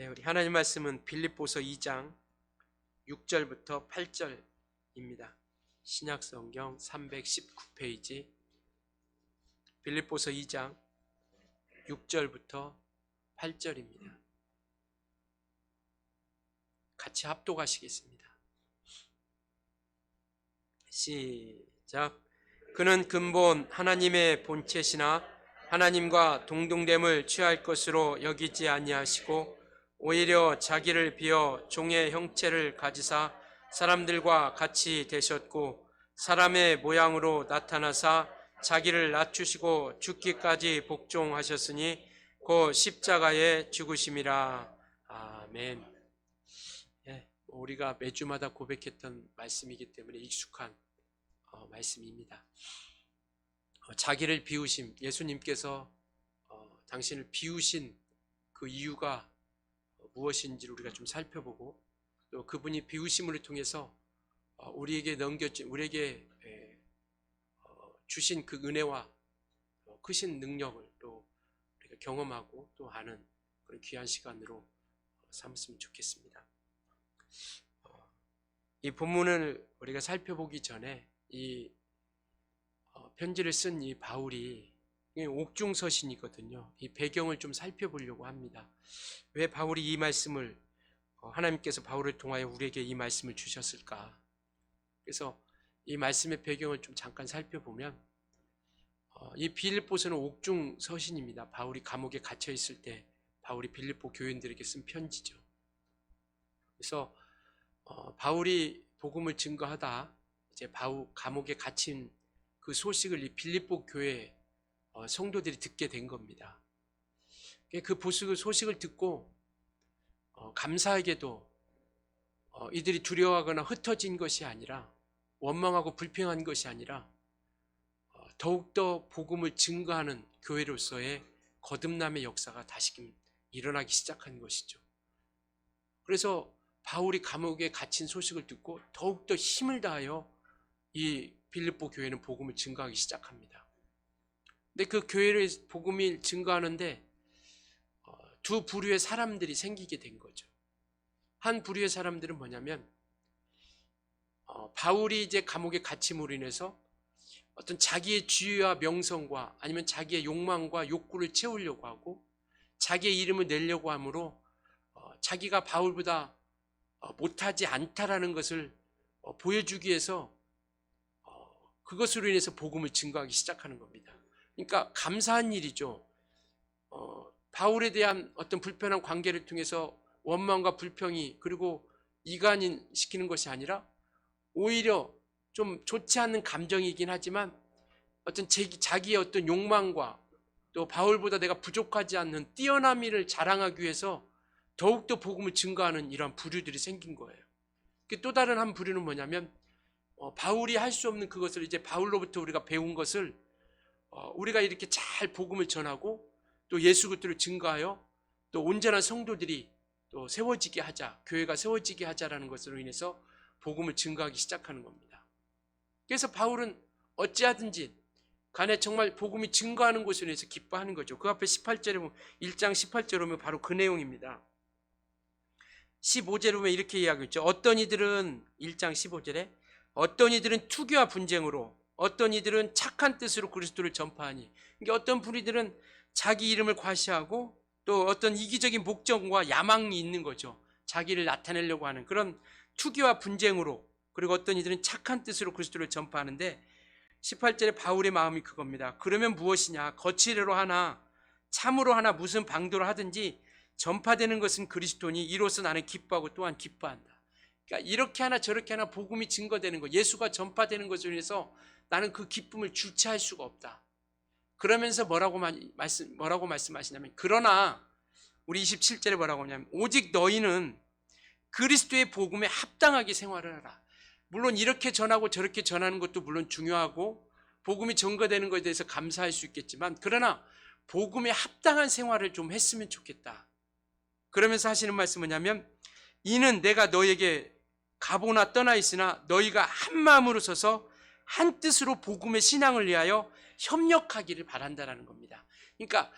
네, 우리 하나님 말씀은 빌립보서 2장 6절부터 8절입니다. 신약성경 319페이지 빌립보서 2장 6절부터 8절입니다. 같이 합독하시겠습니다. 시작. 그는 근본 하나님의 본체시나 하나님과 동등됨을 취할 것으로 여기지 아니하시고 오히려 자기를 비어 종의 형체를 가지사 사람들과 같이 되셨고 사람의 모양으로 나타나사 자기를 낮추시고 죽기까지 복종하셨으니 곧 십자가에 죽으심이라. 아멘. 우리가 매주마다 고백했던 말씀이기 때문에 익숙한 말씀입니다. 자기를 비우심, 예수님께서 당신을 비우신 그 이유가 무엇인지를 우리가 좀 살펴보고 또 그분이 비우심을 통해서 우리에게 우리에게 주신 그 은혜와 크신 능력을 또 우리가 경험하고 또 아는 그런 귀한 시간으로 삼았으면 좋겠습니다. 이 본문을 우리가 살펴보기 전에 이 편지를 쓴 이 바울이 옥중서신이거든요. 이 배경을 좀 살펴보려고 합니다. 왜 바울이 이 말씀을 하나님께서 바울을 통하여 우리에게 이 말씀을 주셨을까? 그래서 이 말씀의 배경을 좀 잠깐 살펴보면 이 빌립보서는 옥중서신입니다. 바울이 감옥에 갇혀 있을 때 바울이 빌립보 교인들에게 쓴 편지죠. 그래서 바울이 복음을 증거하다 이제 감옥에 갇힌 그 소식을 이 빌립보 교회 성도들이 듣게 된 겁니다. 그 소식을 듣고 감사하게도 이들이 두려워하거나 흩어진 것이 아니라 원망하고 불평한 것이 아니라 더욱더 복음을 증거하는 교회로서의 거듭남의 역사가 다시금 일어나기 시작한 것이죠. 그래서 바울이 감옥에 갇힌 소식을 듣고 더욱더 힘을 다하여 이 빌립보 교회는 복음을 증거하기 시작합니다. 근데 그 교회를 복음을 증거하는데 두 부류의 사람들이 생기게 된 거죠. 한 부류의 사람들은 뭐냐면 바울이 이제 감옥에 갇힘으로 인해서 어떤 자기의 지위와 명성과 아니면 자기의 욕망과 욕구를 채우려고 하고 자기의 이름을 내려고 하므로 자기가 바울보다 못하지 않다라는 것을 보여주기 위해서 그것으로 인해서 복음을 증거하기 시작하는 겁니다. 그러니까 감사한 일이죠. 바울에 대한 어떤 불편한 관계를 통해서 원망과 불평이 그리고 이간시키는 것이 아니라 오히려 좀 좋지 않은 감정이긴 하지만 어떤 자기의 어떤 욕망과 또 바울보다 내가 부족하지 않는 뛰어남이를 자랑하기 위해서 더욱더 복음을 증거하는 이러한 부류들이 생긴 거예요. 또 다른 한 부류는 뭐냐면 바울이 할 수 없는 그것을 이제 바울로부터 우리가 배운 것을 우리가 이렇게 잘 복음을 전하고 또 예수 그리스도를 증거하여 또 온전한 성도들이 또 세워지게 하자, 교회가 세워지게 하자라는 것으로 인해서 복음을 증거하기 시작하는 겁니다. 그래서 바울은 어찌하든지 간에 정말 복음이 증거하는 것으로 인해서 기뻐하는 거죠. 그 앞에 18절에 보면 1장 18절에 보면 바로 그 내용입니다. 15절에 보면 이렇게 이야기하고 있죠. 어떤 이들은 1장 15절에 어떤 이들은 투기와 분쟁으로 어떤 이들은 착한 뜻으로 그리스도를 전파하니, 그러니까 어떤 부류들은 자기 이름을 과시하고 또 어떤 이기적인 목적과 야망이 있는 거죠. 자기를 나타내려고 하는 그런 투기와 분쟁으로, 그리고 어떤 이들은 착한 뜻으로 그리스도를 전파하는데 18절에 바울의 마음이 그겁니다. 그러면 무엇이냐? 거칠애로 하나 참으로 하나 무슨 방도로 하든지 전파되는 것은 그리스도니 이로써 나는 기뻐하고 또한 기뻐한다. 그러니까 이렇게 하나 저렇게 하나 복음이 증거되는 것, 예수가 전파되는 것으로 인해서 나는 그 기쁨을 주체할 수가 없다. 그러면서 뭐라고 말씀하시냐면, 그러나 우리 27절에 뭐라고 하냐면 오직 너희는 그리스도의 복음에 합당하게 생활을 하라. 물론 이렇게 전하고 저렇게 전하는 것도 물론 중요하고 복음이 증거되는 것에 대해서 감사할 수 있겠지만, 그러나 복음에 합당한 생활을 좀 했으면 좋겠다. 그러면서 하시는 말씀은 뭐냐면, 이는 내가 너에게 가보나 떠나 있으나 너희가 한 마음으로 서서 한 뜻으로 복음의 신앙을 위하여 협력하기를 바란다라는 겁니다. 그러니까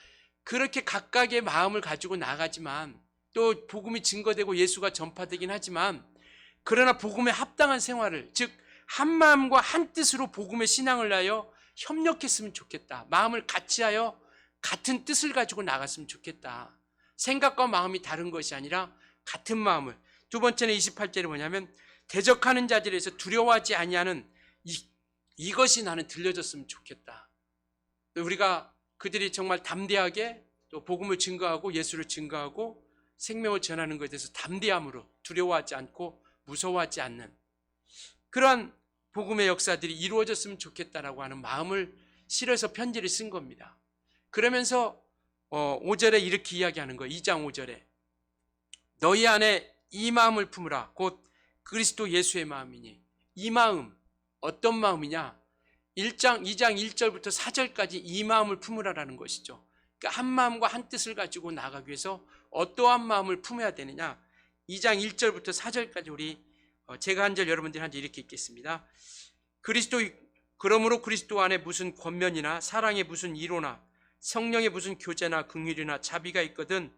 그렇게 각각의 마음을 가지고 나가지만 또 복음이 증거되고 예수가 전파되긴 하지만, 그러나 복음에 합당한 생활을, 즉 한 마음과 한 뜻으로 복음의 신앙을 하여 협력했으면 좋겠다. 마음을 같이하여 같은 뜻을 가지고 나갔으면 좋겠다. 생각과 마음이 다른 것이 아니라 같은 마음을. 두 번째는 28절에 뭐냐면, 대적하는 자들에서 두려워하지 아니하는 이것이 나는 들려졌으면 좋겠다. 우리가 그들이 정말 담대하게 또 복음을 증거하고 예수를 증거하고 생명을 전하는 것에 대해서 담대함으로, 두려워하지 않고 무서워하지 않는 그러한 복음의 역사들이 이루어졌으면 좋겠다라고 하는 마음을 실어서 편지를 쓴 겁니다. 그러면서 5절에 이렇게 이야기하는 거예요. 2장 5절에 너희 안에 이 마음을 품으라. 곧 그리스도 예수의 마음이니. 이 마음, 어떤 마음이냐? 2장 1절부터 4절까지 이 마음을 품으라라는 것이죠. 그러니까 한 마음과 한 뜻을 가지고 나가기 위해서 어떠한 마음을 품어야 되느냐? 2장 1절부터 4절까지 우리 제가 한 절 여러분들이 한 절 이렇게 읽겠습니다. 그러므로 그리스도 안에 무슨 권면이나 사랑의 무슨 이로나 성령의 무슨 교제나 긍휼이나 자비가 있거든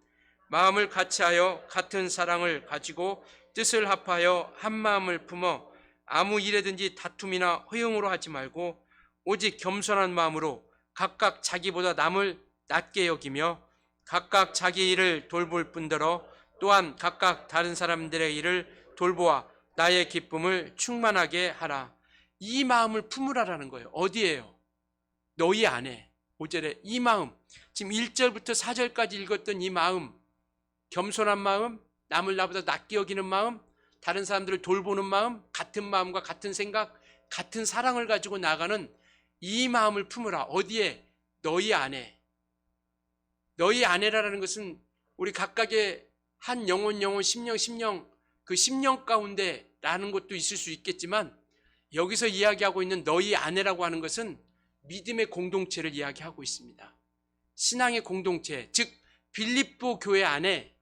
마음을 같이하여 같은 사랑을 가지고 뜻을 합하여 한 마음을 품어 아무 일에든지 다툼이나 허용으로 하지 말고 오직 겸손한 마음으로 각각 자기보다 남을 낮게 여기며 각각 자기 일을 돌볼 뿐더러 또한 각각 다른 사람들의 일을 돌보아 나의 기쁨을 충만하게 하라. 이 마음을 품으라라는 거예요. 어디에요? 너희 안에. 5절에 이 마음, 지금 1절부터 4절까지 읽었던 이 마음, 겸손한 마음, 남을 나보다 낮게 여기는 마음, 다른 사람들을 돌보는 마음, 같은 마음과 같은 생각, 같은 사랑을 가지고 나가는 이 마음을 품으라. 어디에? 너희 안에. 너희 안에라는 것은 우리 각각의 한 영혼, 심령, 그 심령 가운데 라는 것도 있을 수 있겠지만, 여기서 이야기하고 있는 너희 안에라고 하는 것은 믿음의 공동체를 이야기하고 있습니다. 신앙의 공동체, 즉 빌립보 교회 안에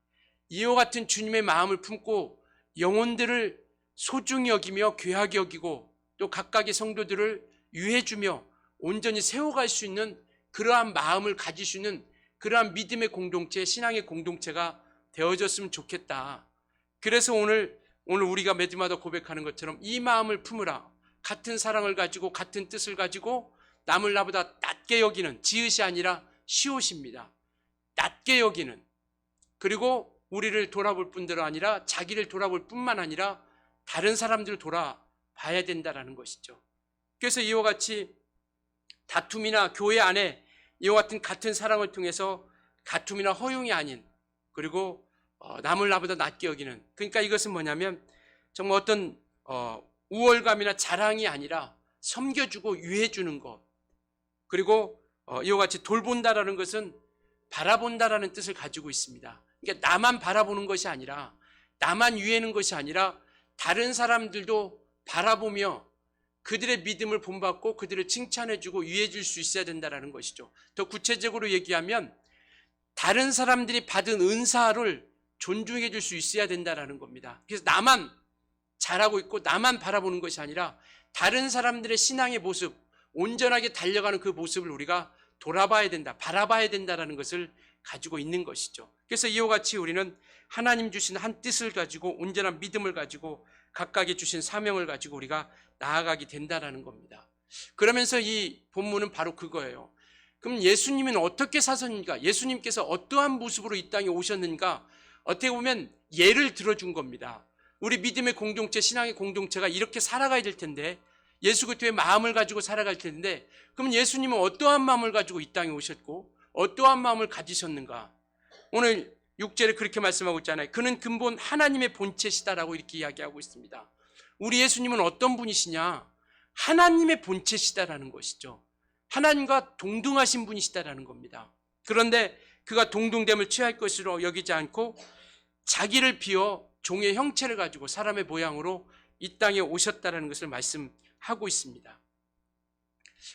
이와 같은 주님의 마음을 품고 영혼들을 소중히 여기며 귀하게 여기고 또 각각의 성도들을 유해주며 온전히 세워갈 수 있는 그러한 마음을 가질 수 있는 그러한 믿음의 공동체, 신앙의 공동체가 되어졌으면 좋겠다. 그래서 오늘 우리가 매주마다 고백하는 것처럼 이 마음을 품으라. 같은 사랑을 가지고 같은 뜻을 가지고 남을 나보다 낮게 여기는, 지읒이 아니라 시옷입니다. 낮게 여기는, 그리고 우리를 돌아볼 뿐더러 아니라 자기를 돌아볼 뿐만 아니라 다른 사람들을 돌아봐야 된다는 것이죠. 그래서 이와 같이 다툼이나 교회 안에 이와 같은 사랑을 통해서 다툼이나 허용이 아닌, 그리고 남을 나보다 낮게 여기는, 그러니까 이것은 뭐냐면 정말 어떤 우월감이나 자랑이 아니라 섬겨주고 유해주는 것, 그리고 이와 같이 돌본다라는 것은 바라본다라는 뜻을 가지고 있습니다. 그러니까 나만 바라보는 것이 아니라, 나만 유해하는 것이 아니라 다른 사람들도 바라보며 그들의 믿음을 본받고 그들을 칭찬해주고 유해줄 수 있어야 된다는 것이죠. 더 구체적으로 얘기하면 다른 사람들이 받은 은사를 존중해 줄 수 있어야 된다는 겁니다. 그래서 나만 잘하고 있고 나만 바라보는 것이 아니라 다른 사람들의 신앙의 모습, 온전하게 달려가는 그 모습을 우리가 돌아봐야 된다, 바라봐야 된다는 것을 가지고 있는 것이죠. 그래서 이와 같이 우리는 하나님 주신 한 뜻을 가지고 온전한 믿음을 가지고 각각의 주신 사명을 가지고 우리가 나아가게 된다는 겁니다. 그러면서 이 본문은 바로 그거예요. 그럼 예수님은 어떻게 사셨는가? 예수님께서 어떠한 모습으로 이 땅에 오셨는가? 어떻게 보면 예를 들어준 겁니다. 우리 믿음의 공동체, 신앙의 공동체가 이렇게 살아가야 될 텐데, 예수 그리스도의 마음을 가지고 살아갈 텐데, 그럼 예수님은 어떠한 마음을 가지고 이 땅에 오셨고 어떠한 마음을 가지셨는가? 오늘 6절에 그렇게 말씀하고 있잖아요. 그는 근본 하나님의 본체시다라고 이렇게 이야기하고 있습니다. 우리 예수님은 어떤 분이시냐? 하나님의 본체시다라는 것이죠. 하나님과 동등하신 분이시다라는 겁니다. 그런데 그가 동등됨을 취할 것으로 여기지 않고 자기를 비워 종의 형체를 가지고 사람의 모양으로 이 땅에 오셨다는 것을 말씀하고 있습니다.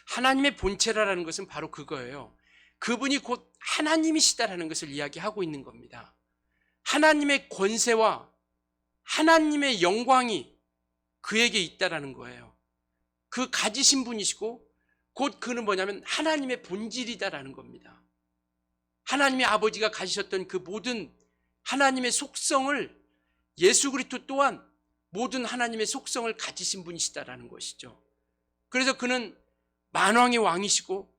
하나님의 본체라는 것은 바로 그거예요. 그분이 곧 하나님이시다라는 것을 이야기하고 있는 겁니다. 하나님의 권세와 하나님의 영광이 그에게 있다라는 거예요. 그 가지신 분이시고 곧 그는 뭐냐면 하나님의 본질이다라는 겁니다. 하나님의 아버지가 가지셨던 그 모든 하나님의 속성을, 예수 그리스도 또한 모든 하나님의 속성을 가지신 분이시다라는 것이죠. 그래서 그는 만왕의 왕이시고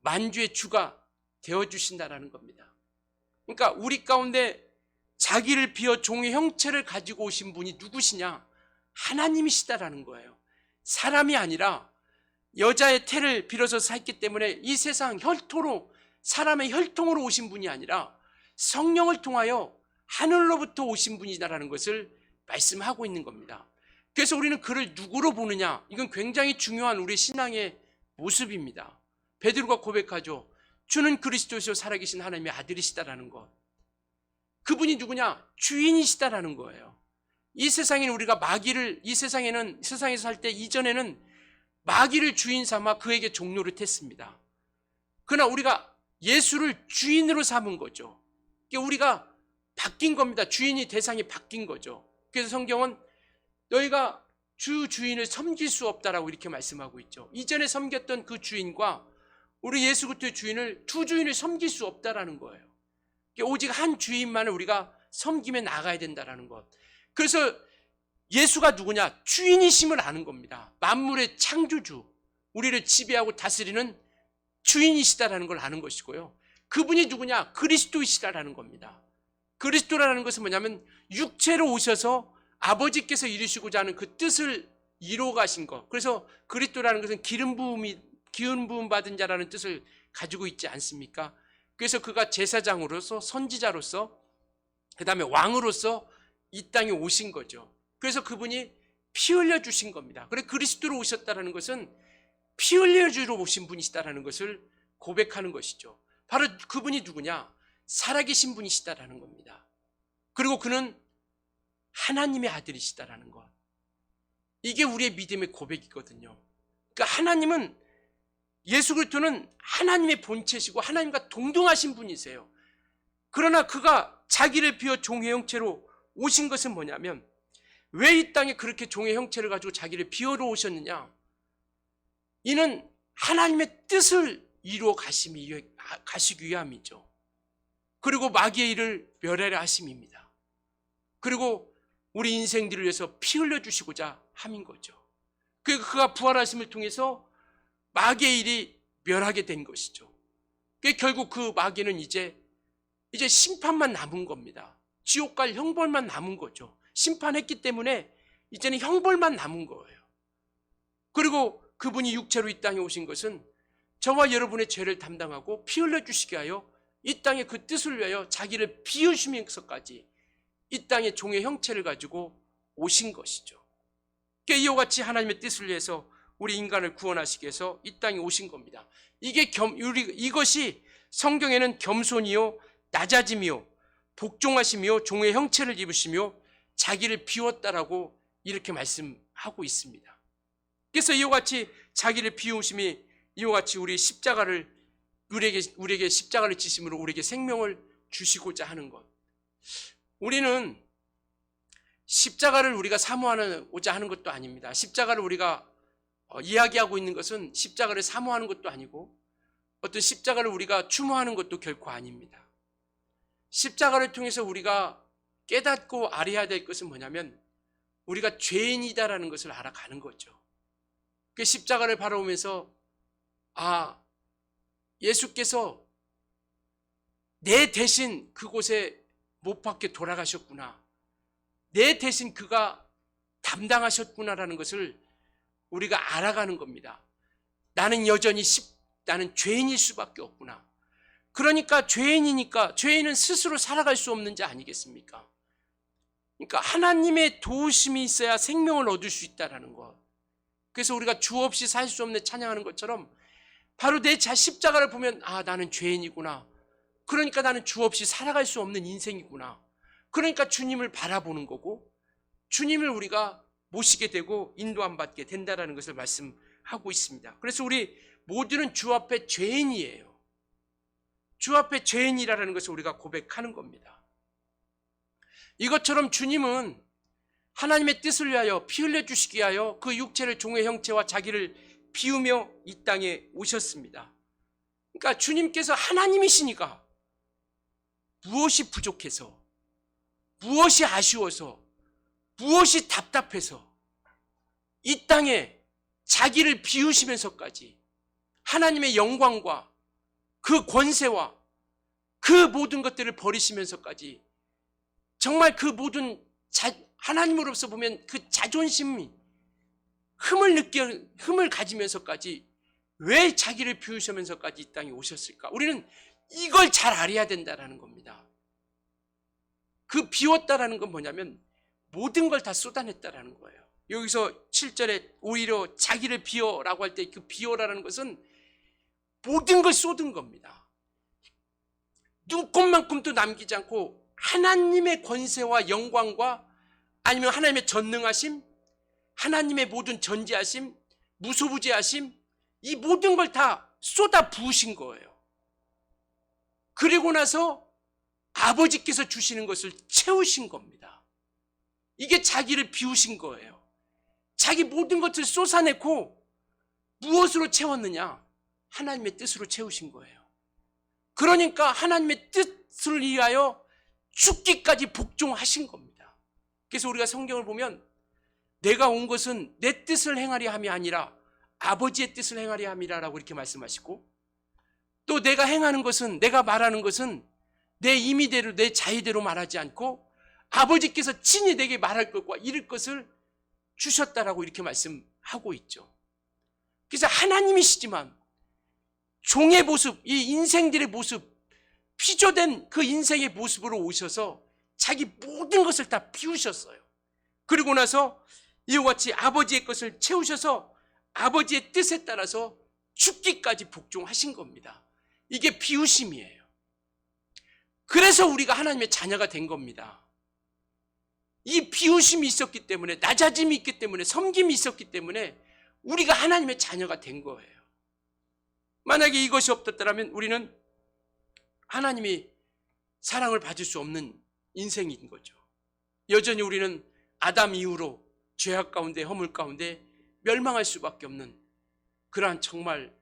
만주의 주가 되어주신다라는 겁니다. 그러니까 우리 가운데 자기를 비워 종의 형체를 가지고 오신 분이 누구시냐? 하나님이시다라는 거예요. 사람이 아니라 여자의 태를 빌어서 샀기 때문에 이 세상 혈토로, 사람의 혈통으로 오신 분이 아니라 성령을 통하여 하늘로부터 오신 분이다라는 것을 말씀하고 있는 겁니다. 그래서 우리는 그를 누구로 보느냐? 이건 굉장히 중요한 우리 신앙의 모습입니다. 베드로가 고백하죠. 주는 그리스도시요 살아계신 하나님의 아들이시다라는 것. 그분이 누구냐? 주인이시다라는 거예요. 이 세상에는 우리가 마귀를, 이 세상에서 살 때 이전에는 마귀를 주인 삼아 그에게 종노릇 했습니다. 그러나 우리가 예수를 주인으로 삼은 거죠. 우리가 바뀐 겁니다. 주인이, 대상이 바뀐 거죠. 그래서 성경은 너희가 주인을 섬길 수 없다라고 이렇게 말씀하고 있죠. 이전에 섬겼던 그 주인과 우리 예수 그리스도의 주인을, 두 주인을 섬길 수 없다라는 거예요. 오직 한 주인만을 우리가 섬기며 나가야 된다라는 것. 그래서 예수가 누구냐? 주인이심을 아는 겁니다. 만물의 창조주, 우리를 지배하고 다스리는 주인이시다라는 걸 아는 것이고요. 그분이 누구냐? 그리스도이시다라는 겁니다. 그리스도라는 것은 뭐냐면 육체로 오셔서 아버지께서 이루시고자 하는 그 뜻을 이루어 가신 것. 그래서 그리스도라는 것은 기름 부음 받은 자라는 뜻을 가지고 있지 않습니까? 그래서 그가 제사장으로서, 선지자로서, 그 다음에 왕으로서 이 땅에 오신 거죠. 그래서 그분이 피 흘려 주신 겁니다. 그래서 그리스도로 오셨다는 것은 피 흘려 주러 오신 분이시다라는 것을 고백하는 것이죠. 바로 그분이 누구냐? 살아계신 분이시다라는 겁니다. 그리고 그는 하나님의 아들이시다라는 것. 이게 우리의 믿음의 고백이거든요. 그러니까 하나님은, 예수 그리스도는 하나님의 본체시고 하나님과 동등하신 분이세요. 그러나 그가 자기를 비워 종의 형체로 오신 것은 뭐냐면, 왜 이 땅에 그렇게 종의 형체를 가지고 자기를 비워러 오셨느냐? 이는 하나님의 뜻을 이루어 가시기 위함이죠. 그리고 마귀의 일을 멸하려 하심입니다. 그리고 우리 인생들을 위해서 피 흘려주시고자 함인 거죠. 그가 부활하심을 통해서 마귀의 일이 멸하게 된 것이죠. 결국 그 마귀는 이제 심판만 남은 겁니다. 지옥 갈 형벌만 남은 거죠. 심판했기 때문에 이제는 형벌만 남은 거예요. 그리고 그분이 육체로 이 땅에 오신 것은 저와 여러분의 죄를 담당하고 피 흘려주시게 하여 이 땅의 그 뜻을 위하여 자기를 비우시면서까지 이 땅의 종의 형체를 가지고 오신 것이죠. 이와 같이 하나님의 뜻을 위해서 우리 인간을 구원하시기 위해서 이 땅에 오신 겁니다. 이것이 성경에는 겸손이요 낮아짐이요 복종하시며 종의 형체를 입으시며 자기를 비웠다라고 이렇게 말씀하고 있습니다. 그래서 이와 같이 자기를 비우심이, 이와 같이 우리 십자가를, 우리에게 십자가를 지심으로 우리에게 생명을 주시고자 하는 것. 우리는 십자가를 우리가 사모하고자 하는 것도 아닙니다. 십자가를 우리가 이야기하고 있는 것은 십자가를 사모하는 것도 아니고 어떤 십자가를 우리가 추모하는 것도 결코 아닙니다. 십자가를 통해서 우리가 깨닫고 알아야 될 것은 뭐냐면 우리가 죄인이다라는 것을 알아가는 거죠. 그 십자가를 바라보면서 예수께서 내 대신 그곳에 못 박혀 돌아가셨구나. 내 대신 그가 담당하셨구나라는 것을 우리가 알아가는 겁니다. 나는 여전히 나는 죄인일 수밖에 없구나. 그러니까 죄인이니까 죄인은 스스로 살아갈 수 없는 자 아니겠습니까? 그러니까 하나님의 도우심이 있어야 생명을 얻을 수 있다는 것. 그래서 우리가 주 없이 살 수 없는 찬양하는 것처럼 바로 내 십자가를 보면 나는 죄인이구나. 그러니까 나는 주 없이 살아갈 수 없는 인생이구나. 그러니까 주님을 바라보는 거고 주님을 우리가 모시게 되고 인도함 받게 된다는 것을 말씀하고 있습니다. 그래서 우리 모두는 주 앞에 죄인이에요. 주 앞에 죄인이라는 것을 우리가 고백하는 겁니다. 이것처럼 주님은 하나님의 뜻을 위하여 피 흘려주시기 위하여 그 육체를 종의 형체와 자기를 비우며 이 땅에 오셨습니다. 그러니까 주님께서 하나님이시니까 무엇이 부족해서 무엇이 아쉬워서, 무엇이 답답해서 이 땅에 자기를 비우시면서까지 하나님의 영광과 그 권세와 그 모든 것들을 버리시면서까지 정말 그 모든 하나님으로서 보면 그 자존심이 흠을 가지면서까지 왜 자기를 비우시면서까지 이 땅에 오셨을까? 우리는 이걸 잘 알아야 된다는 겁니다. 그 비웠다라는 건 뭐냐면 모든 걸 다 쏟아냈다라는 거예요. 여기서 7절에 오히려 자기를 비워라고 할 때 그 비워라는 것은 모든 걸 쏟은 겁니다. 눈꼽만큼도 남기지 않고 하나님의 권세와 영광과 아니면 하나님의 전능하심, 하나님의 모든 전지하심, 무소부지하심, 이 모든 걸 다 쏟아 부으신 거예요. 그리고 나서 아버지께서 주시는 것을 채우신 겁니다. 이게 자기를 비우신 거예요. 자기 모든 것을 쏟아내고 무엇으로 채웠느냐? 하나님의 뜻으로 채우신 거예요. 그러니까 하나님의 뜻을 위하여 죽기까지 복종하신 겁니다. 그래서 우리가 성경을 보면 내가 온 것은 내 뜻을 행하려 함이 아니라 아버지의 뜻을 행하려 함이라라고 이렇게 말씀하시고, 또 내가 행하는 것은, 내가 말하는 것은 내 임의대로 내 자의대로 말하지 않고 아버지께서 친히 내게 말할 것과 이룰 것을 주셨다라고 이렇게 말씀하고 있죠. 그래서 하나님이시지만 종의 모습, 이 인생들의 모습, 피조된 그 인생의 모습으로 오셔서 자기 모든 것을 다 비우셨어요. 그리고 나서 이와 같이 아버지의 것을 채우셔서 아버지의 뜻에 따라서 죽기까지 복종하신 겁니다. 이게 비우심이에요. 그래서 우리가 하나님의 자녀가 된 겁니다. 이 비우심이 있었기 때문에, 낮아짐이 있기 때문에, 섬김이 있었기 때문에 우리가 하나님의 자녀가 된 거예요. 만약에 이것이 없었다면 우리는 하나님이 사랑을 받을 수 없는 인생인 거죠. 여전히 우리는 아담 이후로 죄악 가운데, 허물 가운데 멸망할 수밖에 없는 그러한 정말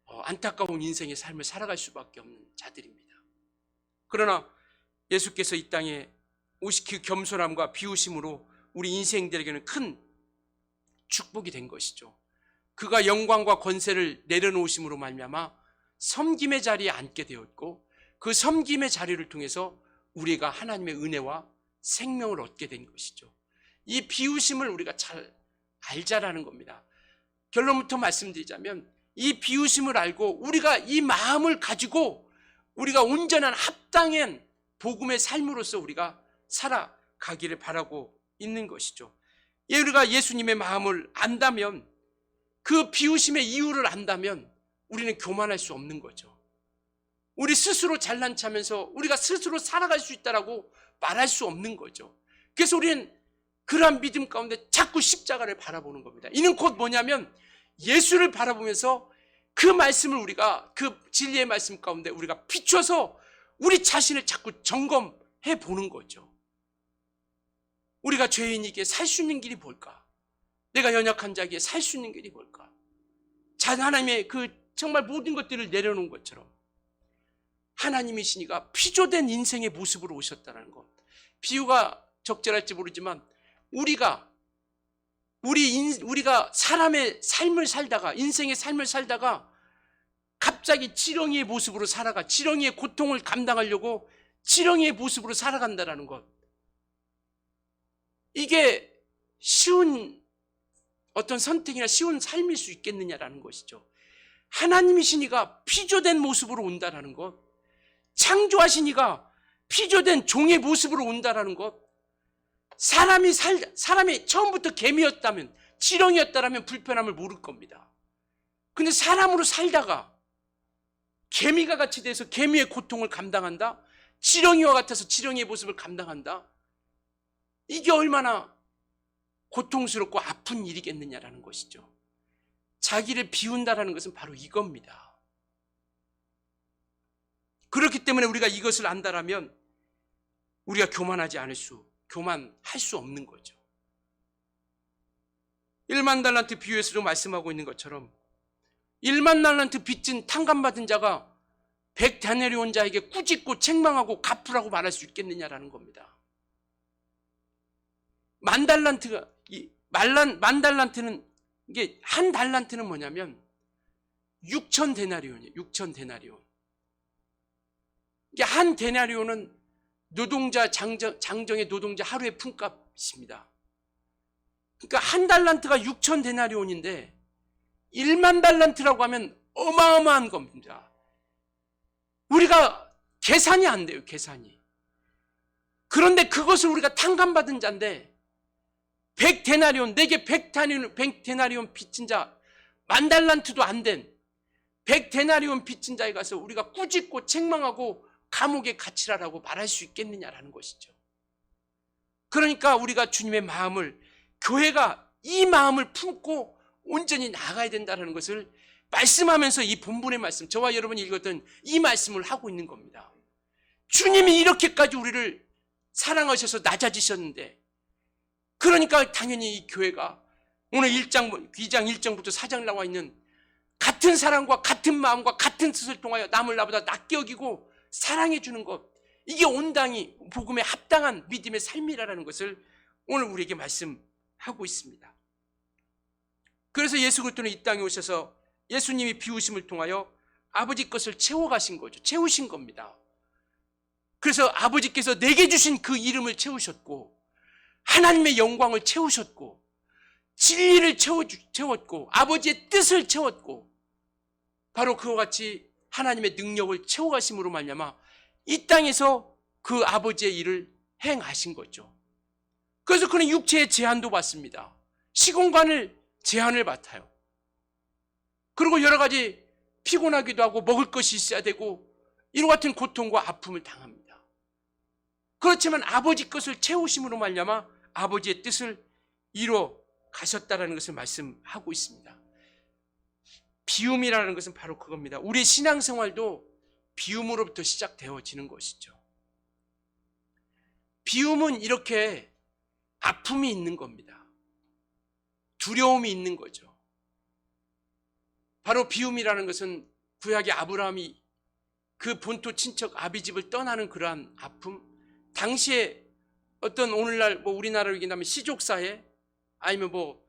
안타까운 인생의 삶을 살아갈 수밖에 없는 자들입니다. 그러나 예수께서 이 땅에 오시 그 겸손함과 비우심으로 우리 인생들에게는 큰 축복이 된 것이죠. 그가 영광과 권세를 내려놓으심으로 말미암아 섬김의 자리에 앉게 되었고, 그 섬김의 자리를 통해서 우리가 하나님의 은혜와 생명을 얻게 된 것이죠. 이 비우심을 우리가 잘 알자라는 겁니다. 결론부터 말씀드리자면 이 비우심을 알고 우리가 이 마음을 가지고 우리가 온전한 합당한 복음의 삶으로서 우리가 살아가기를 바라고 있는 것이죠. 우리가 예수님의 마음을 안다면, 그 비우심의 이유를 안다면 우리는 교만할 수 없는 거죠. 우리 스스로 잘난 척하면서 우리가 스스로 살아갈 수 있다라고 말할 수 없는 거죠. 그래서 우리는 그러한 믿음 가운데 자꾸 십자가를 바라보는 겁니다. 이는 곧 뭐냐면 예수를 바라보면서 그 말씀을 우리가, 그 진리의 말씀 가운데 우리가 비춰서 우리 자신을 자꾸 점검해 보는 거죠. 우리가 죄인에게 살 수 있는 길이 뭘까? 내가 연약한 자에게 살 수 있는 길이 뭘까? 하나님의 그 정말 모든 것들을 내려놓은 것처럼 하나님이시니까 피조된 인생의 모습으로 오셨다는 것. 비유가 적절할지 모르지만 우리가 사람의 삶을 살다가, 인생의 삶을 살다가 갑자기 지렁이의 모습으로 살아가, 지렁이의 고통을 감당하려고 지렁이의 모습으로 살아간다는 것. 이게 쉬운 어떤 선택이나 쉬운 삶일 수 있겠느냐라는 것이죠. 하나님이시니까 피조된 모습으로 온다라는 것, 창조하시니까 피조된 종의 모습으로 온다라는 것, 사람이 처음부터 개미였다면, 지렁이였다면 불편함을 모를 겁니다. 근데 사람으로 살다가 개미가 같이 돼서 개미의 고통을 감당한다? 지렁이와 같아서 지렁이의 모습을 감당한다? 이게 얼마나 고통스럽고 아픈 일이겠느냐라는 것이죠. 자기를 비운다라는 것은 바로 이겁니다. 그렇기 때문에 우리가 이것을 안다라면 우리가 교만할 수 없는 거죠. 1만 달란트 비유에서도 말씀하고 있는 것처럼 1만 달란트 빚진 탕감받은 자가 100데나리온 자에게 꾸짖고 책망하고 갚으라고 말할 수 있겠느냐라는 겁니다. 만 달란트가, 만 달란트는, 이게 한 달란트는 뭐냐면 6천 데나리온이에요. 6천 데나리온. 이게 한 데나리온은 노동자, 장정의 노동자 하루의 품값입니다. 그러니까 한 달란트가 6천 데나리온인데 1만 달란트라고 하면 어마어마한 겁니다. 우리가 계산이 안 돼요, 계산이. 그런데 그것을 우리가 탕감받은 자인데 100데나리온, 내게 100데나리온 빚진 자, 만 달란트도 안 된 100데나리온 빚진 자에 가서 우리가 꾸짖고 책망하고 감옥에 갇히라라고 말할 수 있겠느냐라는 것이죠. 그러니까 우리가 주님의 마음을, 교회가 이 마음을 품고 온전히 나아가야 된다는 것을 말씀하면서 이 본문의 말씀, 저와 여러분이 읽었던 이 말씀을 하고 있는 겁니다. 주님이 이렇게까지 우리를 사랑하셔서 낮아지셨는데, 그러니까 당연히 이 교회가 오늘 2장 1장부터 4장 나와 있는 같은 사랑과 같은 마음과 같은 뜻을 통하여 남을 나보다 낫게 여기고 사랑해 주는 것, 이게 온당히 복음에 합당한 믿음의 삶이라는 것을 오늘 우리에게 말씀하고 있습니다. 그래서 예수 그리스도는 이 땅에 오셔서 예수님이 비우심을 통하여 아버지 것을 채워가신 거죠. 채우신 겁니다. 그래서 아버지께서 내게 주신 그 이름을 채우셨고, 하나님의 영광을 채우셨고, 진리를 채웠고, 아버지의 뜻을 채웠고, 바로 그와 같이 하나님의 능력을 채워가심으로 말미암아 이 땅에서 그 아버지의 일을 행하신 거죠. 그래서 그는 육체의 제한도 받습니다. 시공간을 제한을 받아요. 그리고 여러 가지 피곤하기도 하고 먹을 것이 있어야 되고 이와 같은 고통과 아픔을 당합니다. 그렇지만 아버지 것을 채우심으로 말미암아 아버지의 뜻을 이루어 가셨다라는 것을 말씀하고 있습니다. 비움이라는 것은 바로 그겁니다. 우리의 신앙생활도 비움으로부터 시작되어지는 것이죠. 비움은 이렇게 아픔이 있는 겁니다. 두려움이 있는 거죠. 바로 비움이라는 것은 구약의 아브라함이 그 본토 친척 아비집을 떠나는 그러한 아픔, 당시에 어떤 오늘날 우리나라로 얘기하면 시족사회 아니면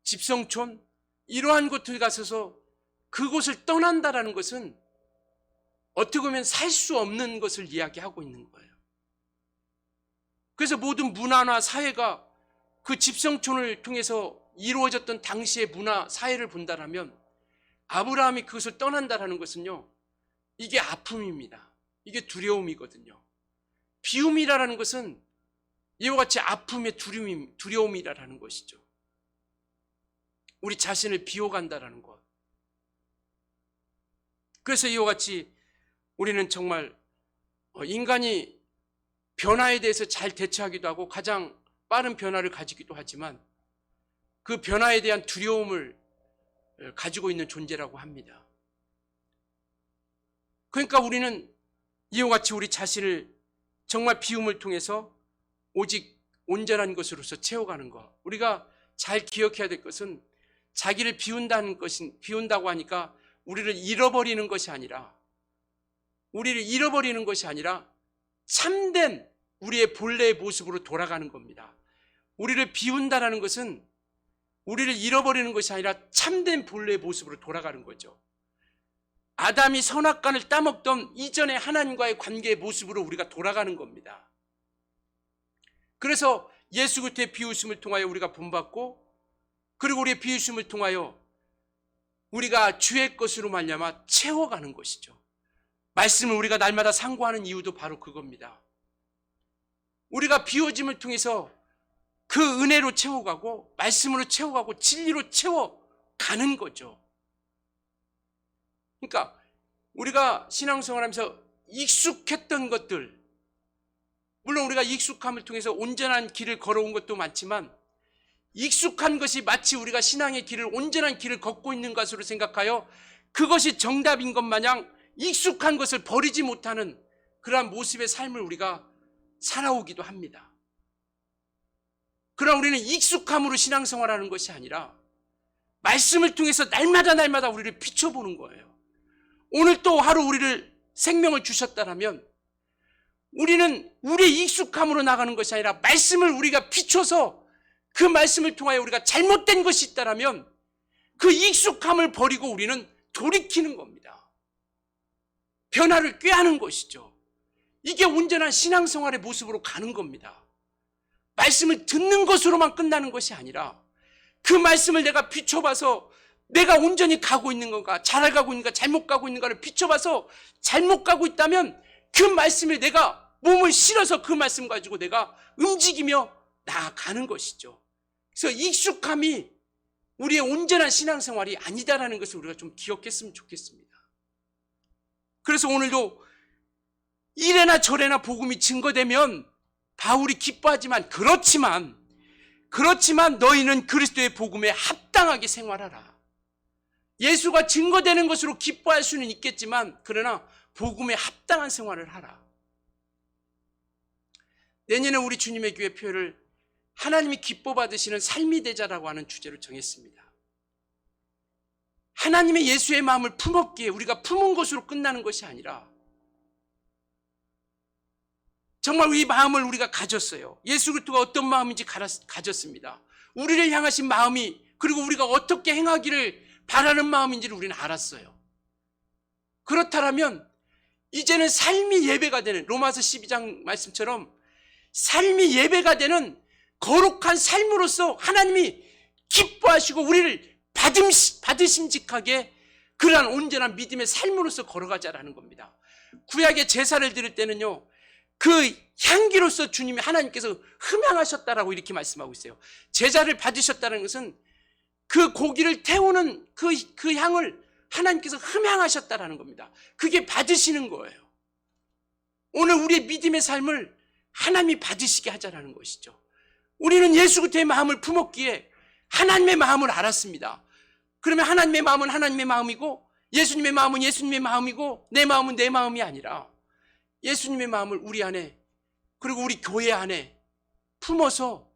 집성촌 이러한 곳을 가서서 그곳을 떠난다라는 것은 어떻게 보면 살 수 없는 것을 이야기하고 있는 거예요. 그래서 모든 문화나 사회가 그 집성촌을 통해서 이루어졌던 당시의 문화, 사회를 본다라면 아브라함이 그것을 떠난다라는 것은요, 이게 아픔입니다. 이게 두려움이거든요. 비움이라는 것은 이와 같이 아픔의 두려움이라는 것이죠. 우리 자신을 비워간다라는 것. 그래서 이와 같이 우리는 정말 인간이 변화에 대해서 잘 대처하기도 하고 가장 빠른 변화를 가지기도 하지만 그 변화에 대한 두려움을 가지고 있는 존재라고 합니다. 그러니까 우리는 이와 같이 우리 자신을 정말 비움을 통해서 오직 온전한 것으로서 채워가는 것. 우리가 잘 기억해야 될 것은 자기를 비운다고 하니까 우리를 잃어버리는 것이 아니라 참된 우리의 본래의 모습으로 돌아가는 겁니다. 우리를 비운다라는 것은 우리를 잃어버리는 것이 아니라 참된 본래의 모습으로 돌아가는 거죠. 아담이 선악과를 따먹던 이전의 하나님과의 관계의 모습으로 우리가 돌아가는 겁니다. 그래서 예수 그리스도의 비우심을 통하여 우리가 본받고, 그리고 우리의 비우심을 통하여 우리가 주의 것으로 말미암아 채워가는 것이죠. 말씀을 우리가 날마다 상고하는 이유도 바로 그겁니다. 우리가 비워짐을 통해서 그 은혜로 채워가고 말씀으로 채워가고 진리로 채워가는 거죠. 그러니까 우리가 신앙생활하면서 익숙했던 것들, 물론 우리가 익숙함을 통해서 온전한 길을 걸어온 것도 많지만 익숙한 것이 마치 우리가 신앙의 길을 온전한 길을 걷고 있는 것으로 생각하여 그것이 정답인 것 마냥 익숙한 것을 버리지 못하는 그러한 모습의 삶을 우리가 살아오기도 합니다. 그러나 우리는 익숙함으로 신앙생활하는 것이 아니라 말씀을 통해서 날마다 우리를 비춰보는 거예요. 오늘 또 하루 우리를 생명을 주셨다면 우리는 우리의 익숙함으로 나가는 것이 아니라 말씀을 우리가 비춰서 그 말씀을 통하여 우리가 잘못된 것이 있다라면 그 익숙함을 버리고 우리는 돌이키는 겁니다. 변화를 꾀하는 것이죠. 이게 온전한 신앙생활의 모습으로 가는 겁니다. 말씀을 듣는 것으로만 끝나는 것이 아니라 그 말씀을 내가 비춰봐서 내가 온전히 가고 있는 건가, 잘 가고 있는가, 잘못 가고 있는가를 비춰봐서 잘못 가고 있다면 그 말씀에 내가 몸을 실어서 그 말씀 가지고 내가 움직이며 나아가는 것이죠. 그래서 익숙함이 우리의 온전한 신앙생활이 아니다라는 것을 우리가 좀 기억했으면 좋겠습니다. 그래서 오늘도 이래나 저래나 복음이 증거되면 바울이 기뻐하지만 그렇지만 너희는 그리스도의 복음에 합당하게 생활하라. 예수가 증거되는 것으로 기뻐할 수는 있겠지만 그러나 복음에 합당한 생활을 하라. 내년에 우리 주님의 교회 표를 하나님이 기뻐 받으시는 삶이 되자라고 하는 주제로 정했습니다. 하나님의 예수의 마음을 품었기에 우리가 품은 것으로 끝나는 것이 아니라 정말 이 마음을 우리가 가졌어요. 예수 그리스도가 어떤 마음인지 가졌습니다. 우리를 향하신 마음이, 그리고 우리가 어떻게 행하기를 바라는 마음인지를 우리는 알았어요. 그렇다면 이제는 삶이 예배가 되는, 로마서 12장 말씀처럼 삶이 예배가 되는 거룩한 삶으로서 하나님이 기뻐하시고 우리를 받으심직하게 그러한 온전한 믿음의 삶으로서 걸어가자라는 겁니다. 구약의 제사를 드릴 때는요, 그 향기로서 주님이, 하나님께서 흠향하셨다라고 이렇게 말씀하고 있어요. 제사를 받으셨다는 것은 그 고기를 태우는 그 향을 하나님께서 흠향하셨다라는 겁니다. 그게 받으시는 거예요. 오늘 우리의 믿음의 삶을 하나님이 받으시게 하자라는 것이죠. 우리는 예수 그리스도의 마음을 품었기에 하나님의 마음을 알았습니다. 그러면 하나님의 마음은 하나님의 마음이고 예수님의 마음은 예수님의 마음이고 내 마음은 내 마음이 아니라 예수님의 마음을 우리 안에, 그리고 우리 교회 안에 품어서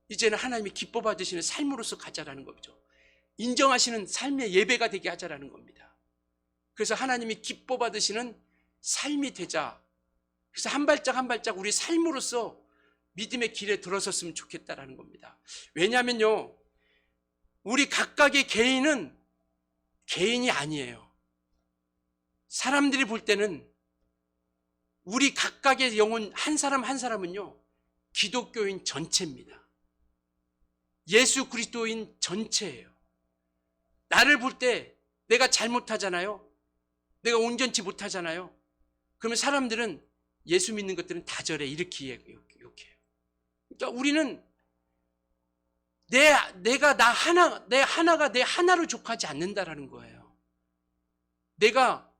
이제는 하나님이 기뻐 받으시는 삶으로서 가자라는 거죠. 인정하시는 삶의 예배가 되게 하자라는 겁니다. 그래서 하나님이 기뻐 받으시는 삶이 되자. 그래서 한 발짝 한 발짝 우리 삶으로서 믿음의 길에 들어섰으면 좋겠다라는 겁니다. 왜냐하면요, 우리 각각의 개인은 개인이 아니에요. 사람들이 볼 때는 우리 각각의 영혼 한 사람 한 사람은요, 기독교인 전체입니다. 예수 그리스도인 전체예요. 나를 볼 때 내가 잘못하잖아요. 내가 온전치 못하잖아요. 그러면 사람들은 예수 믿는 것들은 다 저래, 이렇게 욕해요. 그러니까 우리는 내 하나가 내 하나로 족하지 않는다라는 거예요. 내가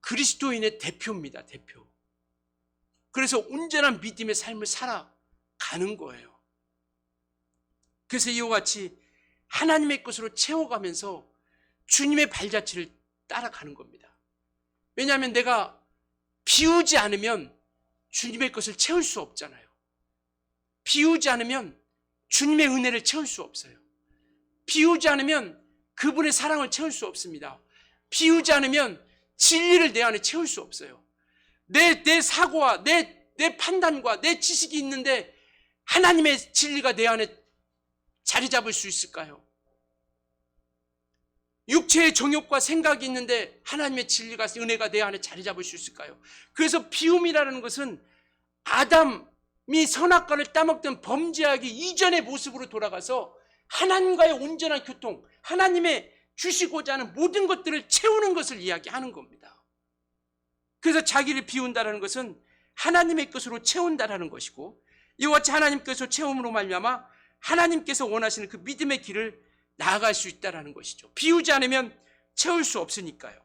그리스도인의 대표입니다, 대표. 그래서 온전한 믿음의 삶을 살아가는 거예요. 그래서 이와 같이 하나님의 것으로 채워가면서 주님의 발자취를 따라가는 겁니다. 왜냐하면 내가 비우지 않으면 주님의 것을 채울 수 없잖아요. 비우지 않으면 주님의 은혜를 채울 수 없어요. 비우지 않으면 그분의 사랑을 채울 수 없습니다. 비우지 않으면 진리를 내 안에 채울 수 없어요. 내 사고와 내 판단과 내 지식이 있는데 하나님의 진리가 내 안에 자리 잡을 수 있을까요? 육체의 정욕과 생각이 있는데 하나님의 진리가, 은혜가 내 안에 자리 잡을 수 있을까요? 그래서 비움이라는 것은 아담이 선악과를 따먹던 범죄하기 이전의 모습으로 돌아가서 하나님과의 온전한 교통, 하나님의 주시고자 하는 모든 것들을 채우는 것을 이야기하는 겁니다. 그래서 자기를 비운다는 것은 하나님의 것으로 채운다는 것이고, 이와 같이 하나님 것으로 채움으로 말미암아 하나님께서 원하시는 그 믿음의 길을 나아갈 수 있다는 것이죠. 비우지 않으면 채울 수 없으니까요.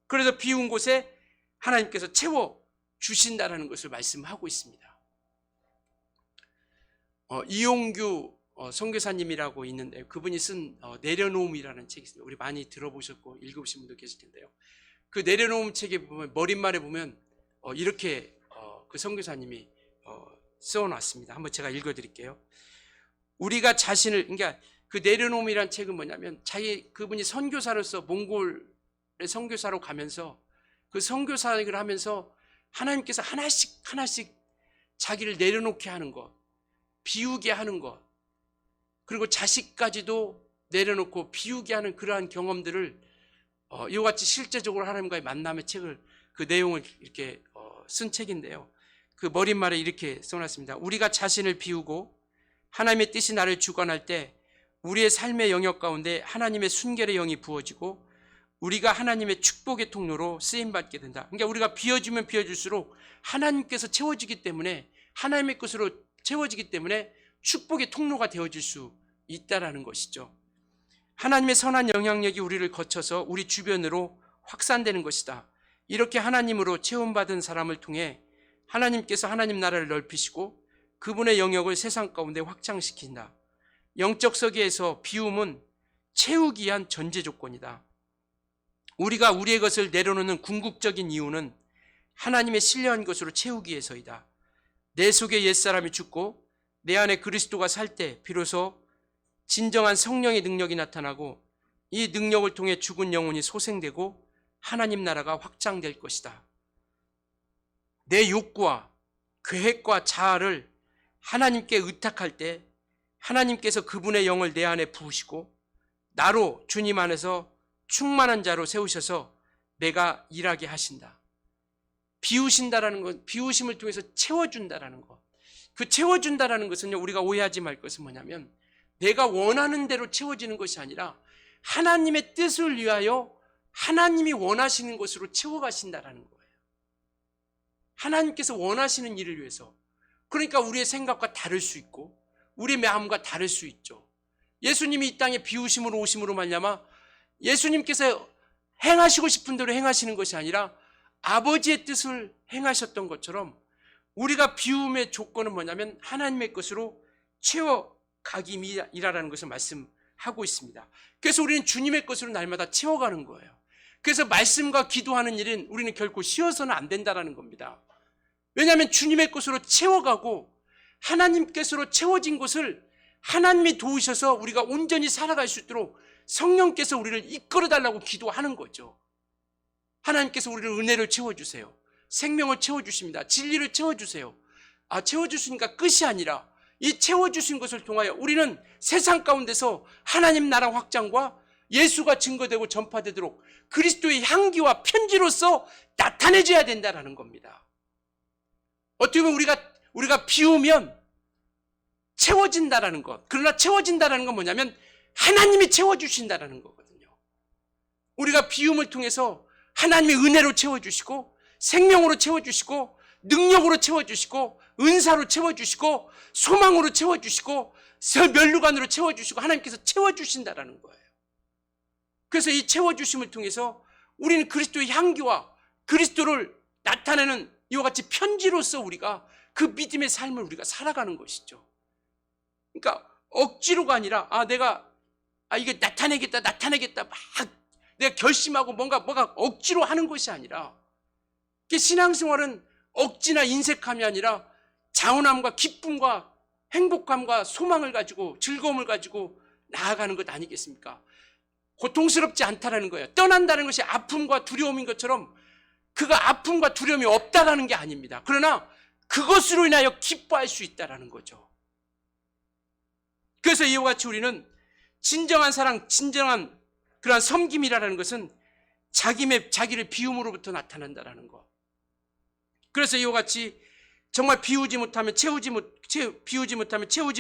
그래서 비운 곳에 하나님께서 채워주신다는 것을 말씀하고 있습니다. 이용규 선교사님이라고 있는데 그분이 쓴 내려놓음이라는 책이 있습니다. 우리 많이 들어보셨고 읽어보신 분도 계실 텐데요. 그 내려놓음 책에 보면 머릿말에 보면 이렇게 그 선교사님이 써놨습니다. 한번 제가 읽어드릴게요. 우리가 자신을, 그러니까 그 내려놓음이라는 책은 뭐냐면 그분이 선교사로서 몽골의 선교사로 가면서 그 선교사를 하면서 하나님께서 하나씩 자기를 내려놓게 하는 것, 비우게 하는 것, 그리고 자식까지도 내려놓고 비우게 하는 그러한 경험들을 이와 같이 실제적으로 하나님과의 만남의 책을, 그 내용을 이렇게 쓴 책인데요. 그 머릿말에 이렇게 써놨습니다. 우리가 자신을 비우고 하나님의 뜻이 나를 주관할 때 우리의 삶의 영역 가운데 하나님의 순결의 영이 부어지고 우리가 하나님의 축복의 통로로 쓰임받게 된다. 그러니까 우리가 비워지면 비워질수록 하나님께서 채워지기 때문에, 하나님의 것으로 채워지기 때문에 축복의 통로가 되어질 수 있다라는 것이죠. 하나님의 선한 영향력이 우리를 거쳐서 우리 주변으로 확산되는 것이다. 이렇게 하나님으로 채움받은 사람을 통해 하나님께서 하나님 나라를 넓히시고 그분의 영역을 세상 가운데 확장시킨다. 영적 서기에서 비움은 채우기 위한 전제 조건이다. 우리가 우리의 것을 내려놓는 궁극적인 이유는 하나님의 신뢰한 것으로 채우기 위해서이다. 내 속에 옛사람이 죽고 내 안에 그리스도가 살 때 비로소 진정한 성령의 능력이 나타나고 이 능력을 통해 죽은 영혼이 소생되고 하나님 나라가 확장될 것이다. 내 욕구와 계획과 자아를 하나님께 의탁할 때 하나님께서 그분의 영을 내 안에 부으시고 나로 주님 안에서 충만한 자로 세우셔서 내가 일하게 하신다. 비우신다라는 것, 비우심을 통해서 채워준다라는 것. 그 채워준다라는 것은요, 우리가 오해하지 말 것은 뭐냐면 내가 원하는 대로 채워지는 것이 아니라 하나님의 뜻을 위하여 하나님이 원하시는 것으로 채워가신다라는 거예요. 하나님께서 원하시는 일을 위해서. 그러니까 우리의 생각과 다를 수 있고 우리의 마음과 다를 수 있죠. 예수님이 이 땅에 비우심으로 오심으로 말미암아 예수님께서 행하시고 싶은 대로 행하시는 것이 아니라 아버지의 뜻을 행하셨던 것처럼 우리가 비움의 조건은 뭐냐면 하나님의 것으로 채워가기이라는 것을 말씀하고 있습니다. 그래서 우리는 주님의 것으로 날마다 채워가는 거예요. 그래서 말씀과 기도하는 일은 우리는 결코 쉬어서는 안 된다는 겁니다. 왜냐하면 주님의 것으로 채워가고 하나님께서로 채워진 것을 하나님이 도우셔서 우리가 온전히 살아갈 수 있도록 성령께서 우리를 이끌어달라고 기도하는 거죠. 하나님께서 우리를 은혜를 채워주세요. 생명을 채워주십니다. 진리를 채워주세요. 채워주시니까 끝이 아니라 이 채워주신 것을 통하여 우리는 세상 가운데서 하나님 나라 확장과 예수가 증거되고 전파되도록 그리스도의 향기와 편지로서 나타내줘야 된다는 겁니다. 어떻게 보면 우리가 비우면 채워진다라는 것. 그러나 채워진다라는 건 뭐냐면 하나님이 채워주신다라는 거거든요. 우리가 비움을 통해서 하나님의 은혜로 채워주시고 생명으로 채워주시고 능력으로 채워주시고 은사로 채워주시고 소망으로 채워주시고 면류관으로 채워주시고 하나님께서 채워주신다라는 거예요. 그래서 이 채워주심을 통해서 우리는 그리스도의 향기와 그리스도를 나타내는 이와 같이 편지로서 우리가 그 믿음의 삶을 우리가 살아가는 것이죠. 그러니까 억지로가 아니라 내가 이게 나타내겠다 막 내가 결심하고 뭔가 억지로 하는 것이 아니라 신앙생활은 억지나 인색함이 아니라 자원함과 기쁨과 행복감과 소망을 가지고 즐거움을 가지고 나아가는 것 아니겠습니까? 고통스럽지 않다라는 거예요. 떠난다는 것이 아픔과 두려움인 것처럼 그가 아픔과 두려움이 없다라는 게 아닙니다. 그러나 그것으로 인하여 기뻐할 수 있다라는 거죠. 그래서 이와 같이 우리는 진정한 사랑, 진정한 그러한 섬김이라는 것은 자기를 비움으로부터 나타난다라는 것. 그래서 이와 같이 정말 비우지 못하면 채우지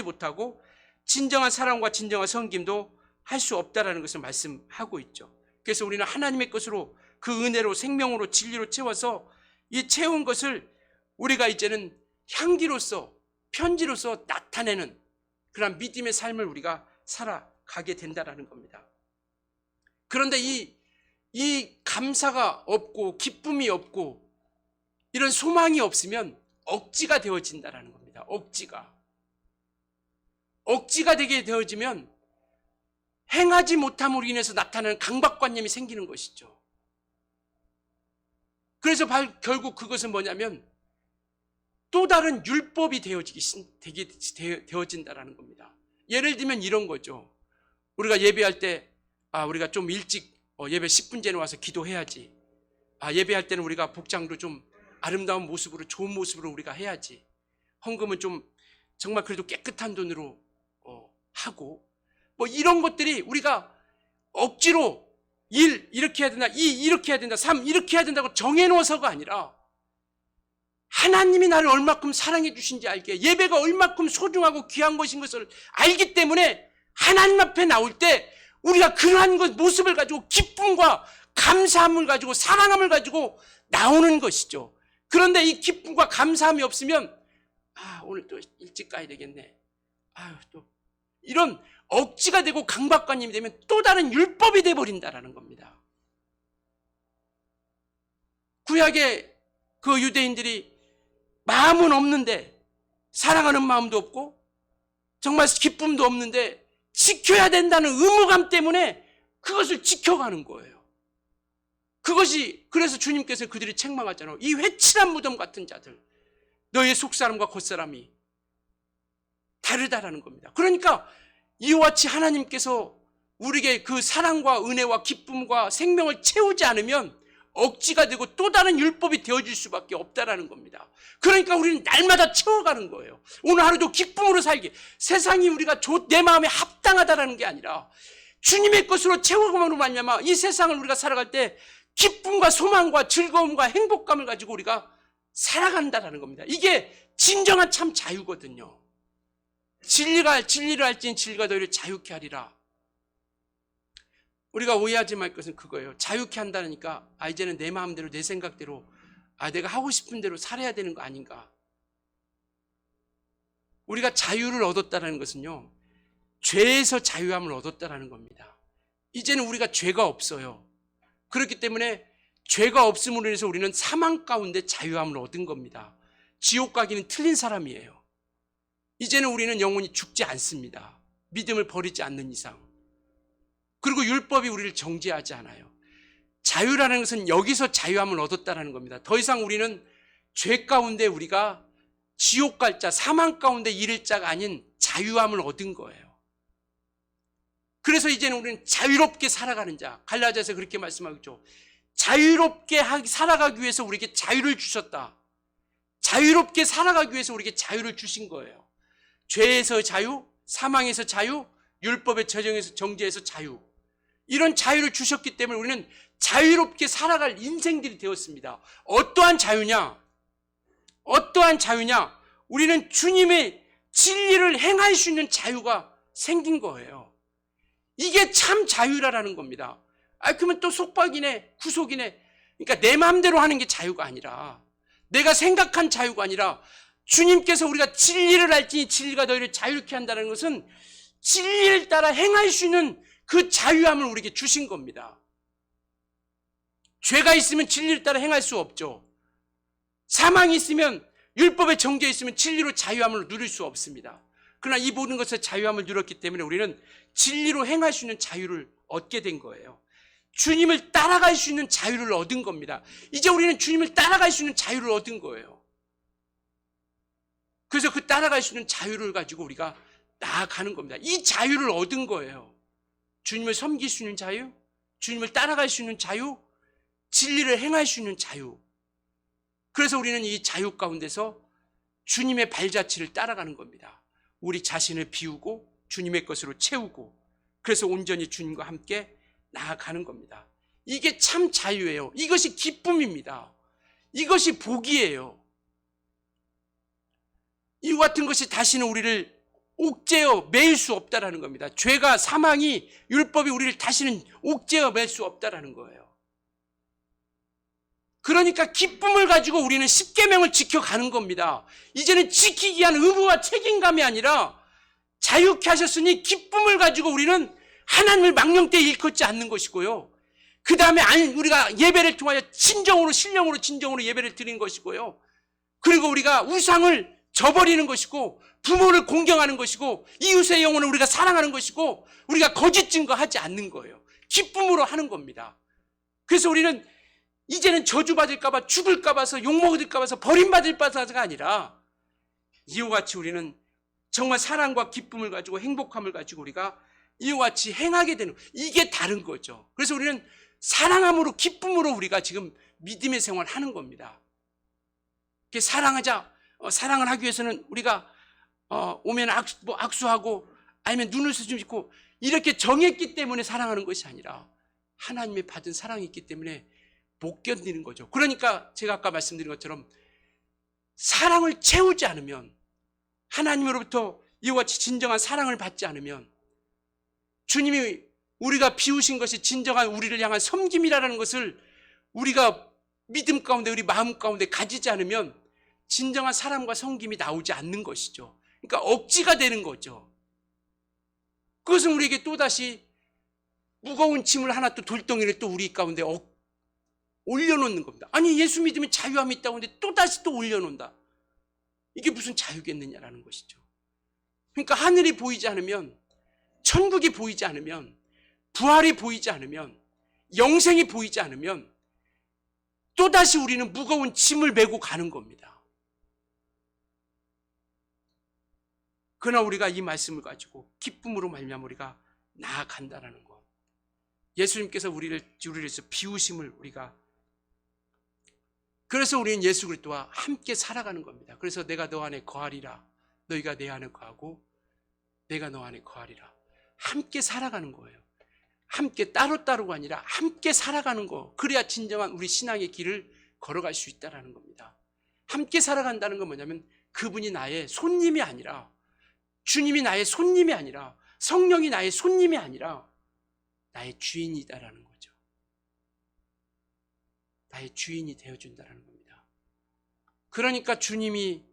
못하고 진정한 사랑과 진정한 섬김도 할 수 없다라는 것을 말씀하고 있죠. 그래서 우리는 하나님의 것으로 그 은혜로 생명으로 진리로 채워서 이 채운 것을 우리가 이제는 향기로서 편지로서 나타내는 그런 믿음의 삶을 우리가 살아가게 된다라는 겁니다. 그런데 이 감사가 없고 기쁨이 없고 이런 소망이 없으면 억지가 되어진다라는 겁니다. 억지가 되게 되어지면 행하지 못함으로 인해서 나타나는 강박관념이 생기는 것이죠. 그래서 결국 그것은 뭐냐면 또 다른 율법이 되어진다라는 겁니다. 예를 들면 이런 거죠. 우리가 예배할 때 우리가 좀 일찍 예배 10분 전에 와서 기도해야지. 예배할 때는 우리가 복장도 좀 아름다운 모습으로 좋은 모습으로 우리가 해야지. 헌금은 좀 정말 그래도 깨끗한 돈으로 하고 뭐 이런 것들이 우리가 억지로 1 이렇게 해야 된다, 2 이렇게 해야 된다, 3 이렇게 해야 된다고 정해놓아서가 아니라 하나님이 나를 얼마큼 사랑해 주신지 알게, 예배가 얼마큼 소중하고 귀한 것인 것을 알기 때문에 하나님 앞에 나올 때 우리가 그러한 것 모습을 가지고 기쁨과 감사함을 가지고 사랑함을 가지고 나오는 것이죠. 그런데 이 기쁨과 감사함이 없으면 오늘 또 일찍 가야 되겠네, 또 이런 억지가 되고 강박관념이 되면 또 다른 율법이 되어버린다는 겁니다. 구약의 그 유대인들이 마음은 없는데, 사랑하는 마음도 없고 정말 기쁨도 없는데 지켜야 된다는 의무감 때문에 그것을 지켜가는 거예요. 그것이, 그래서 주님께서 그들이 책망하잖아요. 이 회칠한 무덤 같은 자들, 너의 속사람과 겉사람이 다르다라는 겁니다. 그러니까 이와 같이 하나님께서 우리에게 그 사랑과 은혜와 기쁨과 생명을 채우지 않으면 억지가 되고 또 다른 율법이 되어질 수밖에 없다라는 겁니다. 그러니까 우리는 날마다 채워가는 거예요. 오늘 하루도 기쁨으로 살기, 세상이 우리가 내 마음에 합당하다라는 게 아니라 주님의 것으로 채워감으로 말미암아 이 세상을 우리가 살아갈 때 기쁨과 소망과 즐거움과 행복감을 가지고 우리가 살아간다라는 겁니다. 이게 진정한 참 자유거든요. 진리를 알지니 진리가 너희를 자유케 하리라. 우리가 오해하지 말 것은 그거예요. 자유케 한다니까 이제는 내 마음대로 내 생각대로 내가 하고 싶은 대로 살아야 되는 거 아닌가. 우리가 자유를 얻었다는 것은요, 죄에서 자유함을 얻었다는 겁니다. 이제는 우리가 죄가 없어요. 그렇기 때문에 죄가 없음으로 인해서 우리는 사망 가운데 자유함을 얻은 겁니다. 지옥 가기는 틀린 사람이에요. 이제는 우리는 영원히 죽지 않습니다. 믿음을 버리지 않는 이상. 그리고 율법이 우리를 정죄하지 않아요. 자유라는 것은 여기서 자유함을 얻었다는 겁니다. 더 이상 우리는 죄 가운데 우리가 지옥 갈 자, 사망 가운데 이를 자가 아닌 자유함을 얻은 거예요. 그래서 이제는 우리는 자유롭게 살아가는 자, 갈라디아서 그렇게 말씀하죠. 자유롭게 살아가기 위해서 우리에게 자유를 주셨다. 자유롭게 살아가기 위해서 우리에게 자유를 주신 거예요. 죄에서 자유, 사망에서 자유, 율법의 정죄에서 자유. 이런 자유를 주셨기 때문에 우리는 자유롭게 살아갈 인생들이 되었습니다. 어떠한 자유냐? 어떠한 자유냐? 우리는 주님의 진리를 행할 수 있는 자유가 생긴 거예요. 이게 참 자유라는 겁니다. 그러면 또 속박이네, 구속이네. 그러니까 내 마음대로 하는 게 자유가 아니라, 내가 생각한 자유가 아니라, 주님께서 우리가 진리를 알지니 진리가 너희를 자유케 한다는 것은 진리를 따라 행할 수 있는 그 자유함을 우리에게 주신 겁니다. 죄가 있으면 진리를 따라 행할 수 없죠. 사망이 있으면, 율법의 정죄에 있으면 진리로 자유함을 누릴 수 없습니다. 그러나 이 모든 것에 자유함을 누렸기 때문에 우리는 진리로 행할 수 있는 자유를 얻게 된 거예요. 주님을 따라갈 수 있는 자유를 얻은 겁니다. 이제 우리는 주님을 따라갈 수 있는 자유를 얻은 거예요. 그래서 그 따라갈 수 있는 자유를 가지고 우리가 나아가는 겁니다. 이 자유를 얻은 거예요. 주님을 섬길 수 있는 자유, 주님을 따라갈 수 있는 자유, 진리를 행할 수 있는 자유. 그래서 우리는 이 자유 가운데서 주님의 발자취를 따라가는 겁니다. 우리 자신을 비우고 주님의 것으로 채우고, 그래서 온전히 주님과 함께 나아가는 겁니다. 이게 참 자유예요. 이것이 기쁨입니다. 이것이 복이에요. 이와 같은 것이 다시는 우리를 옥죄어 매일 수 없다라는 겁니다. 죄가, 사망이, 율법이 우리를 다시는 옥죄어 맬 수 없다라는 거예요. 그러니까 기쁨을 가지고 우리는 십계명을 지켜가는 겁니다. 이제는 지키기 위한 의무와 책임감이 아니라 자유케 하셨으니 기쁨을 가지고 우리는 하나님을 망령되이 일컫지 않는 것이고요. 그 다음에 우리가 예배를 통하여 진정으로, 신령으로, 진정으로 예배를 드리는 것이고요. 그리고 우리가 우상을 저버리는 것이고, 부모를 공경하는 것이고, 이웃의 영혼을 우리가 사랑하는 것이고, 우리가 거짓 증거하지 않는 거예요. 기쁨으로 하는 겁니다. 그래서 우리는 이제는 저주받을까봐, 죽을까봐서, 욕먹을까봐서, 버림받을까봐서가 아니라 이와 같이 우리는 정말 사랑과 기쁨을 가지고, 행복함을 가지고 우리가 이와 같이 행하게 되는, 이게 다른 거죠. 그래서 우리는 사랑함으로, 기쁨으로 우리가 지금 믿음의 생활을 하는 겁니다. 사랑하자, 사랑을 하기 위해서는 우리가 오면 악수하고 아니면 눈을 수줍고 이렇게 정했기 때문에 사랑하는 것이 아니라 하나님의 받은 사랑이 있기 때문에 못 견디는 거죠. 그러니까 제가 아까 말씀드린 것처럼 사랑을 채우지 않으면, 하나님으로부터 이와 같이 진정한 사랑을 받지 않으면, 주님이 우리가 비우신 것이 진정한 우리를 향한 섬김이라는 것을 우리가 믿음 가운데, 우리 마음 가운데 가지지 않으면 진정한 사랑과 섬김이 나오지 않는 것이죠. 그러니까 억지가 되는 거죠. 그것은 우리에게 또다시 무거운 짐을 하나 또 돌덩이를 또 우리 가운데 올려놓는 겁니다. 아니, 예수 믿으면 자유함이 있다고 하는데 또다시 또 올려놓는다. 이게 무슨 자유겠느냐라는 것이죠. 그러니까 하늘이 보이지 않으면, 천국이 보이지 않으면, 부활이 보이지 않으면, 영생이 보이지 않으면 또다시 우리는 무거운 짐을 메고 가는 겁니다. 그러나 우리가 이 말씀을 가지고 기쁨으로 말미암아 우리가 나아간다라는 것, 예수님께서 우리를 위해서 비우심을 우리가, 그래서 우리는 예수 그리스도와 함께 살아가는 겁니다. 그래서 내가 너 안에 거하리라, 너희가 내 안에 거하고 내가 너 안에 거하리라. 함께 살아가는 거예요. 함께 따로따로가 아니라 함께 살아가는 거. 그래야 진정한 우리 신앙의 길을 걸어갈 수 있다는 겁니다. 함께 살아간다는 건 뭐냐면, 그분이 나의 손님이 아니라, 주님이 나의 손님이 아니라, 성령이 나의 손님이 아니라 나의 주인이다라는 거죠. 나의 주인이 되어준다는 겁니다. 그러니까 주님이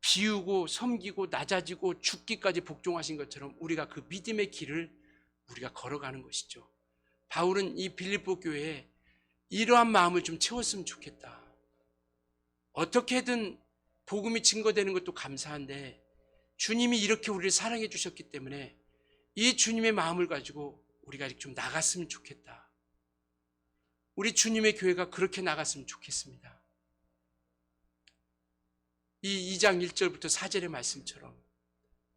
비우고 섬기고 낮아지고 죽기까지 복종하신 것처럼 우리가 그 믿음의 길을 우리가 걸어가는 것이죠. 바울은 이 빌립보 교회에 이러한 마음을 좀 채웠으면 좋겠다. 어떻게든 복음이 증거되는 것도 감사한데 주님이 이렇게 우리를 사랑해 주셨기 때문에 이 주님의 마음을 가지고 우리가 좀 나갔으면 좋겠다. 우리 주님의 교회가 그렇게 나갔으면 좋겠습니다. 이 2장 1절부터 4절의 말씀처럼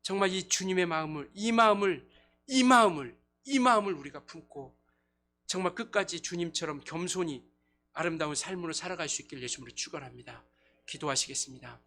정말 이 주님의 마음을, 이 마음을 우리가 품고 정말 끝까지 주님처럼 겸손히 아름다운 삶으로 살아갈 수 있길 예수님으로 축원합니다. 기도하시겠습니다.